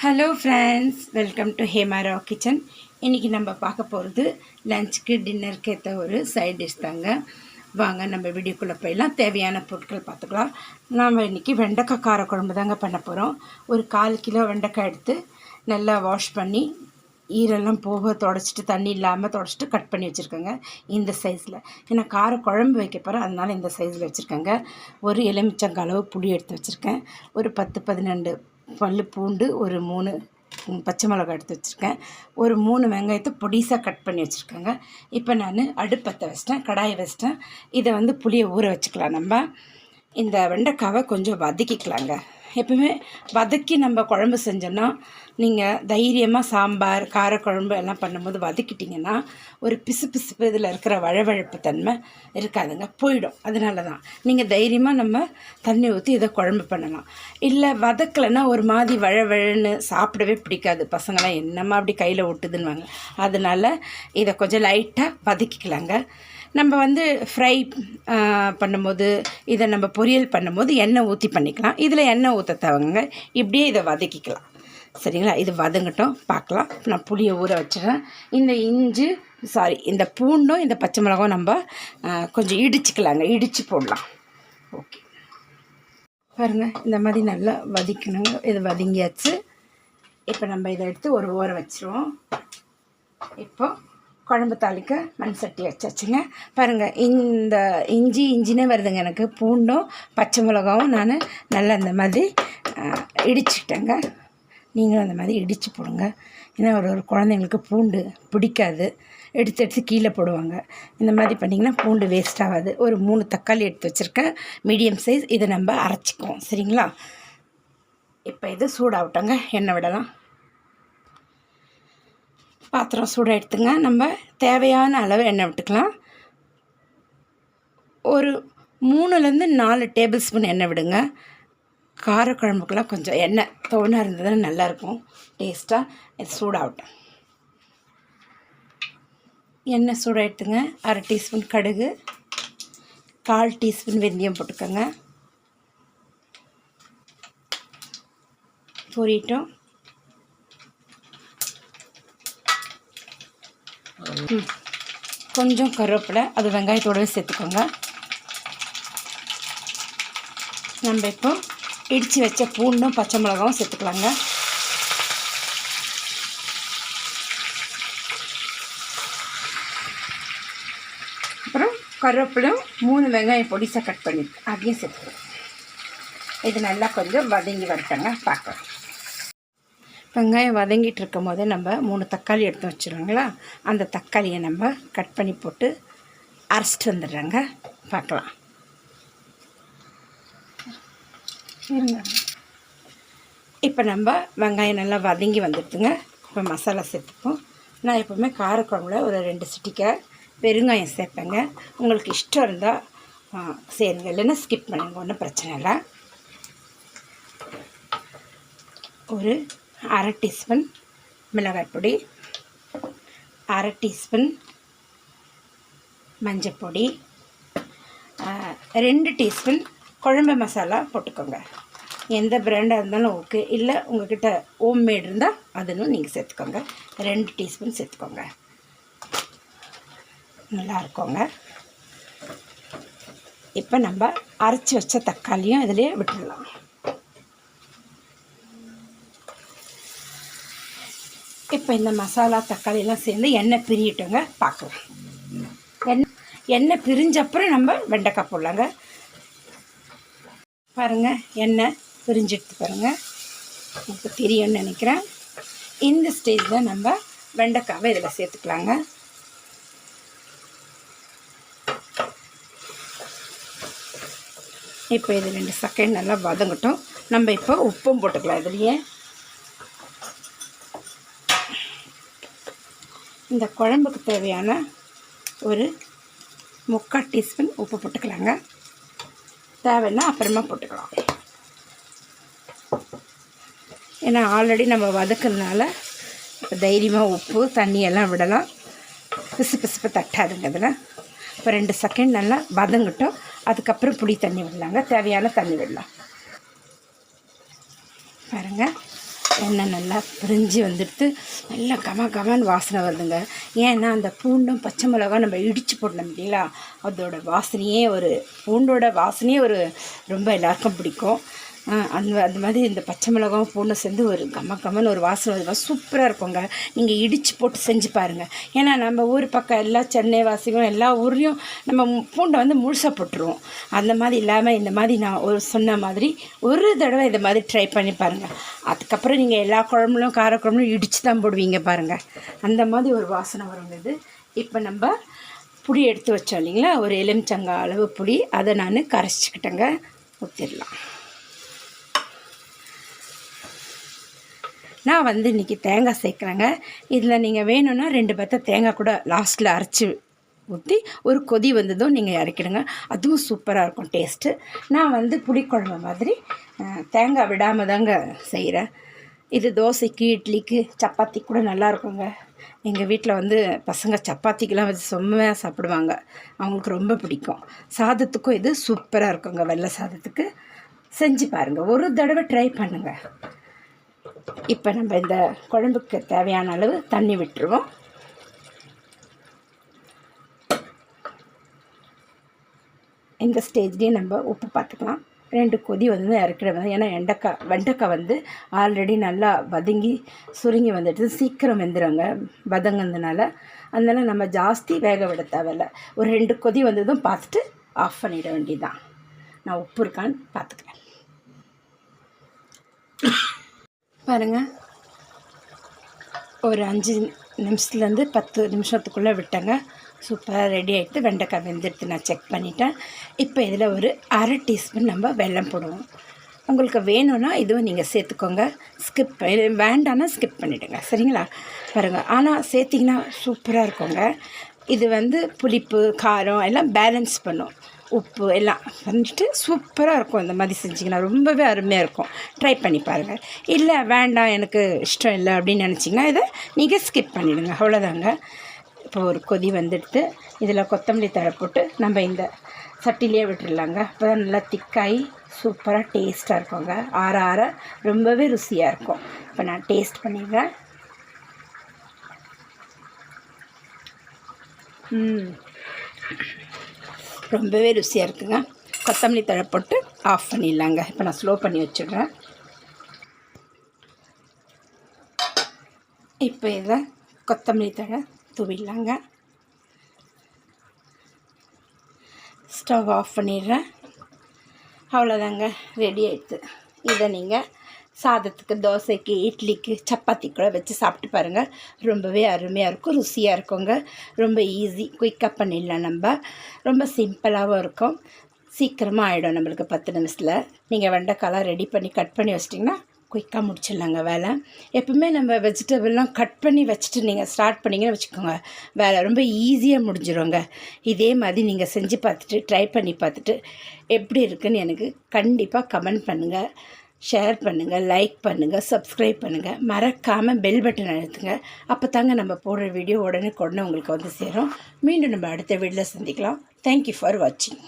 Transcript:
Hello friends, welcome to Hema Rao kitchen. இன்றைக்கி நம்ம பார்க்க போகிறது லஞ்சுக்கு டின்னருக்கு ஏற்ற ஒரு சைட் டிஷ் தாங்க. வாங்க நம்ம வீடியோக்குள்ளே போயிடலாம். தேவையான பொருட்கள் பார்த்துக்கலாம். நாம் இன்றைக்கி வெண்டைக்காய் காரக்குழம்பு தாங்க பண்ண போகிறோம். ஒரு 1/4 கிலோ வெண்டைக்காய் எடுத்து நல்லா வாஷ் பண்ணி ஈரெல்லாம் போக தொடச்சிட்டு தண்ணி இல்லாமல் தொடச்சிட்டு கட் பண்ணி வச்சுருக்கேங்க. இந்த சைஸில் ஏன்னா காரக்குழம்பு வைக்க போகிறேன், அதனால் இந்த சைஸில் வச்சுருக்கேங்க. ஒரு எலுமிச்சங்காய் அளவு புளி எடுத்து வச்சுருக்கேன். ஒரு 10-12 பல் பூண்டு, ஒரு 3 பச்சை மிளகாய் எடுத்து வச்சுருக்கேன். ஒரு 3 வெங்காயத்தை பொடிசாக கட் பண்ணி வச்சுருக்கேங்க. இப்போ நான் அடுப்பத்தை வச்சிட்டேன், கடாயை வச்சிட்டேன். இதை புளியை ஊற வச்சுக்கலாம். நம்ம இந்த வெண்டைக்காவை கொஞ்சம் வதக்கிக்கலாங்க. எப்பவுமே வதக்கி நம்ம குழம்பு செஞ்சோன்னா, நீங்கள் தைரியமாக சாம்பார் காரக்குழம்பு எல்லாம் பண்ணும்போது வதக்கிட்டிங்கன்னா ஒரு பிசுபிசுப்பு இதில் இருக்கிற வழவழப்பு தன்மை இருக்காதுங்க, போயிடும். அதனால தான் நீங்கள் தைரியமாக நம்ம தண்ணி ஊற்றி இதை குழம்பு பண்ணலாம். இல்லை வதக்கலைன்னா ஒரு மாதிரி வழவழன்னு சாப்பிடவே பிடிக்காது. பசங்களாம் என்னம்மா அப்படி கையில் ஒட்டுதுன்னுவாங்க. அதனால் இதை கொஞ்சம் லைட்டாக வதக்கிக்கலாங்க. நம்ம ஃப்ரை பண்ணும்போது, இதை நம்ம பொரியல் பண்ணும்போது எண்ணெய் ஊற்றி பண்ணிக்கலாம். இதில் எண்ணெய் ஊற்ற தேவைங்க. இப்படியே இதை வதக்கிக்கலாம். சரிங்களா? இது வதங்கட்டும், பார்க்கலாம். நான் புளியை ஊற வச்சிடறேன். இந்த பூண்டும் இந்த பச்சை மிளகாவும் நம்ம கொஞ்சம் இடிச்சிக்கலாங்க, இடித்து போடலாம். ஓகே, பாருங்கள், இந்த மாதிரி நல்லா வதக்கணுங்க. இது வதங்கியாச்சு. இப்போ நம்ம இதை எடுத்து ஒரு ஓரம் வச்சுருவோம். இப்போ குழம்பு தாளிக்க மண் சட்டி வச்சாச்சுங்க. பாருங்கள், இந்த இஞ்சினே வருதுங்க எனக்கு. பூண்டும் பச்சை மிளகாவும் நான் நல்லா இந்த மாதிரி இடிச்சுக்கிட்டேங்க. நீங்களும் அந்த மாதிரி இடித்து போடுங்க. ஏன்னா ஒரு குழந்தைங்களுக்கு பூண்டு பிடிக்காது, எடுத்து கீழே போடுவாங்க. இந்த மாதிரி பண்ணிங்கன்னா பூண்டு வேஸ்ட் ஆகாது. ஒரு 3 தக்காளி எடுத்து வச்சுருக்கேன், மீடியம் சைஸ். இதை நம்ம அரைச்சிக்குவோம். சரிங்களா? இப்போ இது சூடாகட்டோங்க, எண்ணெய் விடலாம். பாத்திரம் சூடாக எடுத்துங்க. நம்ம தேவையான அளவு எண்ணெய் விட்டுக்கலாம். ஒரு 3-4 டேபிள் ஸ்பூன் எண்ணெய் விடுங்க. காரக்குழம்புக்கெல்லாம் கொஞ்சம் எண்ணெய் தோணாக இருந்ததுன்னா நல்லாயிருக்கும், டேஸ்ட்டாக. இது சூடாகட்டும். எண்ணெய் சூடாக எடுத்துங்க. 1/2 டீஸ்பூன் கடுகு, 1/4 டீஸ்பூன் வெந்தயம் போட்டுக்கோங்க. பொரியட்டும். கொஞ்சம் கருவேப்பிலை, அது வெங்காயத்தோடவே சேர்த்துக்கோங்க. நம்ம இப்போ இடித்து வச்ச பூண்டும் பச்சை மிளகாவும் சேர்த்துக்கலாங்க. அப்புறம் கருவேப்பிலும் 3 வெங்காயம் பொடிசாக கட் பண்ணி அதையும் சேர்த்துக்கலாம். இது நல்லா கொஞ்சம் வதங்கி வரட்டங்க, பார்க்கலாம். வெங்காயம் வதங்கிட்டு இருக்கும் போது நம்ம 3 தக்காளி எடுத்து வச்சுருவோங்களா, அந்த தக்காளியை நம்ம கட் பண்ணி போட்டு அரைச்சிட்டு வந்துடுறோங்க, பார்க்கலாம். இப்போ நம்ம வெங்காயம் நல்லா வதங்கி வந்துடுதுங்க. இப்போ மசாலா சேர்த்துப்போம். நான் எப்போவுமே காரக்குழம்புல ஒரு 2 சிட்டிக்கை பெருங்காயம் சேர்ப்பேங்க. உங்களுக்கு இஷ்டம் இருந்தால் சேருங்க, இல்லைன்னா ஸ்கிப் பண்ணுங்க, ஒன்றும் பிரச்சனை இல்லை. ஒரு 1/2 டீஸ்பூன் மிளகாய் பொடி, 1/2 டீஸ்பூன் மஞ்சள் பொடி, 2 டீஸ்பூன் குழம்பு மசாலா போட்டுக்கோங்க. எந்த பிராண்டாக இருந்தாலும் ஓகே, இல்லை உங்கள்கிட்ட ஹோம்மேட் இருந்தால் அதுன்னு நீங்கள் சேர்த்துக்கோங்க. 2 டீஸ்பூன் சேர்த்துக்கோங்க, நல்லா இருக்குங்க. இப்போ நம்ம அரைச்சி வச்ச தக்காளியும் இதிலே விட்டுடலாம். இப்போ இந்த மசாலா தக்காளியெல்லாம் சேர்ந்து எண்ணெய் பிரியட்டோங்க, பார்க்கலாம். எண்ணெய் பிரிஞ்சப்புறம் நம்ம வெண்டைக்காய் போடலாங்க. பாருங்கள், எண்ணெய் பிரிஞ்செடுத்து பாருங்கள், எனக்கு தெரியும்னு நினைக்கிறேன். இந்த ஸ்டேஜில் நம்ம வெண்டைக்காவை இதில் சேர்த்துக்கலாங்க. இப்போ இது 2 செகண்ட் நல்லா வதங்கட்டும். நம்ம இப்போ உப்பும் போட்டுக்கலாம் இதுலேயே. இந்த குழம்புக்கு தேவையான ஒரு 3/4 டீஸ்பூன் உப்பு போட்டுக்கலாங்க. தேவைன்னா அப்புறமா போட்டுக்கலாம். ஏன்னா ஆல்ரெடி நம்ம வதக்குறதுனால இப்போ தைரியமாக உப்பு தண்ணியெல்லாம் விடலாம், பிசுப்பு தட்டாதுங்க இதில். இப்போ 2 செகண்ட் நல்லா வதங்கட்டும். அதுக்கப்புறம் புளி தண்ணி விடலாங்க, தேவையான தண்ணி விடலாம். பாருங்கள், எண்ணெய் நல்லா பிரிஞ்சு வந்துடுத்து நல்லா கமன்னு வாசனை வருதுங்க. ஏன்னா அந்த பூண்டும் பச்சை மிளகா நம்ம இடித்து போட்டோம் இல்லைங்களா, அதோட வாசனையே பூண்டோட வாசனையே ரொம்ப எல்லாருக்கும் பிடிக்கும். அந்த மாதிரி இந்த பச்சை மிளகாவும் பூண்டும் சேர்ந்து ஒரு கமன்னு ஒரு வாசனை வருது, சூப்பராக இருக்குங்க. நீங்கள் இடித்து போட்டு செஞ்சு பாருங்கள். ஏன்னா நம்ம ஊர் பக்கம் எல்லா சென்னை வாசிகளும் எல்லா ஊர்லேயும் நம்ம பூண்டை முழுசாக போட்டுருவோம். அந்த மாதிரி இல்லாமல் இந்த மாதிரி நான் சொன்ன மாதிரி ஒரு தடவை இந்த மாதிரி ட்ரை பண்ணி பாருங்கள். அதுக்கப்புறம் நீங்கள் எல்லா குழம்புலையும் காரக்குழம்புலையும் இடித்து தான் போடுவீங்க பாருங்கள். அந்த மாதிரி ஒரு வாசனை வருங்க இது. இப்போ நம்ம புளி எடுத்து வச்சோம் இல்லைங்களா, ஒரு எலுமிச்சங்காய் அளவு புளி, அதை நான் கரைச்சிக்கிட்டேங்க. ஊற்றிடலாம். நான் இன்றைக்கி தேங்காய் சேர்க்குறேங்க. இதில் நீங்கள் வேணும்னா 2 பத்த தேங்காய் கூட லாஸ்ட்டில் அரைச்சி ஊற்றி ஒரு கொதி வந்ததும் நீங்கள் இறக்கிடுங்க. அதுவும் சூப்பராக இருக்கும் டேஸ்ட்டு. நான் புளிக்குழம்பு மாதிரி தேங்காய் விடாமல் தாங்க செய்கிறேன். இது தோசைக்கு, இட்லிக்கு, சப்பாத்தி கூட நல்லாயிருக்குங்க. எங்கள் வீட்டில் பசங்க சப்பாத்திக்கெலாம் வச்சு செம்மையாக சாப்பிடுவாங்க. அவங்களுக்கு ரொம்ப பிடிக்கும். சாதத்துக்கும் இது சூப்பராக இருக்குங்க. வெள்ளை சாதத்துக்கு செஞ்சு பாருங்கள், ஒரு தடவை ட்ரை பண்ணுங்கள். இப்போ நம்ம இந்த குழம்புக்கு தேவையான அளவு தண்ணி விட்டுருவோம். இந்த ஸ்டேஜ்லேயே நம்ம உப்பு பார்த்துக்கலாம். 2 கொதி இறக்கிடுவேன். ஏன்னா வெண்டைக்காய் ஆல்ரெடி நல்லா வதங்கி சுருங்கி வந்துட்டு சீக்கிரம் வெந்துடுங்க வதங்கினதுனால. அதனால் நம்ம ஜாஸ்தி வேக விட தேவையில்லை. ஒரு 2 கொதி வந்ததும் பார்த்துட்டு ஆஃப் பண்ணிட வேண்டியதுதான். நான் உப்பு இருக்கான்னு பார்த்துக்கிறேன். பாருங்கள், ஒரு 5 நிமிஷத்துலேருந்து 10 நிமிஷத்துக்குள்ளே விட்டேங்க. சூப்பராக ரெடி ஆகிட்டு வெண்டைக்காய் வெந்துடுத்து நான் செக் பண்ணிட்டேன். இப்போ இதில் ஒரு 1/2 டீஸ்பூன் நம்ம வெல்லம் போடுவோம். உங்களுக்கு வேணும்னா இதுவும் நீங்கள் சேர்த்துக்கோங்க. வேண்டான்னா ஸ்கிப் பண்ணிவிடுங்க, சரிங்களா? பாருங்கள், ஆனால் சேர்த்திங்கன்னா சூப்பராக இருக்குங்க. இது புளிப்பு காரம் எல்லாம் பேலன்ஸ் பண்ணும். உப்பு எல்லாம் சூப்பராக இருக்கும். இந்த மாதிரி செஞ்சிங்கன்னா ரொம்பவே அருமையாக இருக்கும். ட்ரை பண்ணி பாருங்கள். இல்லை வேண்டாம், எனக்கு இஷ்டம் இல்லை அப்படின்னு நினச்சிங்கன்னா இதை நீங்கள் ஸ்கிப் பண்ணிவிடுங்க, அவ்வளோதாங்க. இப்போ ஒரு கொதி வந்துடுத்து இதில் கொத்தமல்லி தழை போட்டு நம்ம இந்த சட்டிலேயே விட்டுடலாங்க. அப்போ தான் நல்லா திக்காகி சூப்பராக டேஸ்ட்டாக இருக்குங்க. ஆற ரொம்பவே ருசியாக இருக்கும். இப்போ நான் டேஸ்ட் பண்ணிடுறேன். ரொம்பவே ருசியாக இருக்குங்க. கொத்தமல்லி தழை போட்டு ஆஃப் பண்ணிடலாங்க. இப்போ நான் ஸ்லோ பண்ணி வச்சுடுறேன். இப்போ இதை கொத்தமல்லி தழை தூவிடலாங்க. ஸ்டவ் ஆஃப் பண்ணிடுறேன். அவ்வளோதாங்க, ரெடி ஆகிடுது. இதை நீங்கள் சாதத்துக்கு, தோசைக்கு, இட்லிக்கு, சப்பாத்தி கூட வச்சு சாப்பிட்டு பாருங்கள். ரொம்பவே அருமையாக இருக்கும், ருசியாக இருக்குங்க. ரொம்ப ஈஸி, குயிக்காக பண்ணிடலாம். நம்ம ரொம்ப சிம்பிளாகவும் இருக்கும். சீக்கிரமாக ஆகிடும் நம்மளுக்கு 10 நிமிஷத்தில். நீங்கள் வெண்டைக்காலாம் ரெடி பண்ணி கட் பண்ணி வச்சிட்டிங்கன்னா குயிக்காக முடிச்சிடலாங்க வேலை. எப்பவுமே நம்ம வெஜிடபிள்லாம் கட் பண்ணி வச்சுட்டு நீங்கள் ஸ்டார்ட் பண்ணிங்கன்னு வச்சுக்கோங்க, வேலை ரொம்ப ஈஸியாக முடிஞ்சிடுங்க. இதே மாதிரி நீங்கள் செஞ்சு பார்த்துட்டு ட்ரை பண்ணி பார்த்துட்டு எப்படி இருக்குன்னு எனக்கு கண்டிப்பாக கமெண்ட் பண்ணுங்கள், ஷேர் பண்ணுங்கள், லைக் பண்ணுங்கள், சப்ஸ்கிரைப் பண்ணுங்கள். மறக்காமல் பெல் பட்டன் அழுத்துங்க. அப்போ தாங்க நம்ம போடுற வீடியோ உடனே உங்களுக்கு சேரும். மீண்டும் நம்ம அடுத்த வீடியோவில் சந்திக்கலாம். தேங்க்யூ ஃபார் வாட்சிங்.